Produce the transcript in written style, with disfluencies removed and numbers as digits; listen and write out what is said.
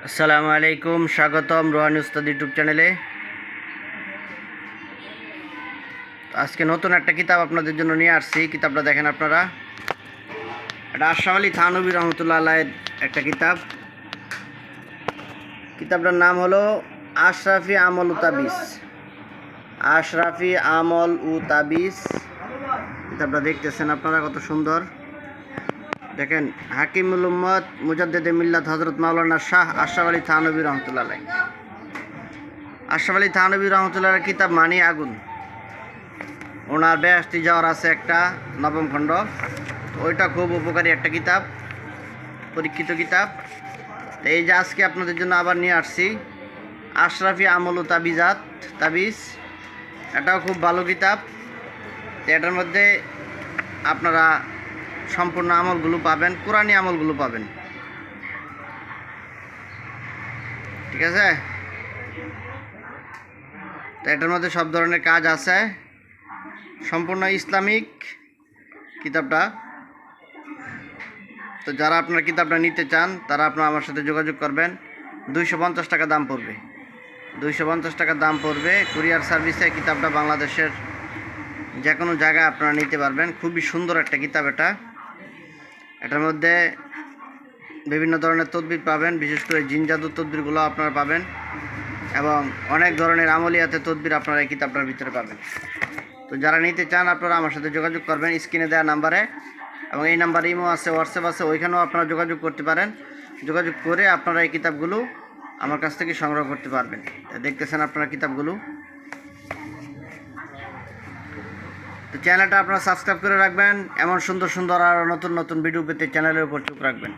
আসসালামু আলাইকুম, স্বাগতম রোহানি উস্তাদ ইউটিউব চ্যানেলে। আজকে নতুন একটা কিতাব আপনাদের জন্য নিয়ে আসছি। কিতাবটা দেখেন আপনারা, এটা আশরাফ আলী থানভী রহমতুল্লাহ আলাইহির একটা কিতাব। কিতাবটার নাম হলো আশরাফি আমল ও তাবিজ। আশরাফি আমল ও তাবিজ। কিতাবটা দেখতেছেন আপনারা, কত সুন্দর। দেখেন, হাকিমুল উম্মত মুজাদ্দেদে মিল্লাত হযরত মাওলানা শাহ আশরাফ আলী থানভী রহমতুল্লাহ আলাইহি। আশরাফ আলী থানভী রহমতুল্লাহর কিতাব মানি আগুন। ওনার বেহেশতি যাওয়ার আছে একটা নবম খণ্ড, ওইটা খুব উপকারী একটা কিতাব, পরীক্ষিত কিতাব। তো এই যে আজকে আপনাদের জন্য আবার নিয়ে আসছি আশরাফি আমল ও তাবিজ। এটাও খুব ভালো কিতাব। এটার মধ্যে আপনারা সম্পূর্ণ আমলগুলো পাবেন, কোরআনী আমলগুলো পাবেন, ঠিক আছে। তো এটার মধ্যে সব ধরনের কাজ আছে, সম্পূর্ণ ইসলামিক কিতাবটা। তো যারা আপনার কিতাবটা নিতে চান তারা আপনারা আমার সাথে যোগাযোগ করবেন। 250 টাকা দাম পড়বে, 250 টাকা দাম পড়বে। কুরিয়ার সার্ভিসে কিতাবটা বাংলাদেশের যে কোনো জায়গায় আপনারা নিতে পারবেন। খুবই সুন্দর একটা কিতাব এটা। এটার মধ্যে বিভিন্ন ধরনের তদবির পাবেন, বিশেষ করে জিন জাদুর তদবিরগুলো আপনারা পাবেন, এবং অনেক ধরনের আমলিয়াতে তদবির আপনারা এই কিতাবটার ভিতরে পাবেন। তো যারা নিতে চান আপনারা আমার সাথে যোগাযোগ করবেন স্ক্রিনে দেওয়া নাম্বারে, এবং এই নাম্বারে ইমো আছে, হোয়াটসঅ্যাপ আছে, ওইখানেও আপনারা যোগাযোগ করতে পারেন। যোগাযোগ করে আপনারা এই কিতাবগুলো আমার কাছ থেকে সংগ্রহ করতে পারবেন। দেখতেছেন আপনারা কিতাবগুলো। তো চ্যানেলটা আপনারা সাবস্ক্রাইব করে রাখবেন, এমন সুন্দর সুন্দর আর নতুন নতুন ভিডিও পেতে চ্যানেলের উপর চোখ রাখবেন।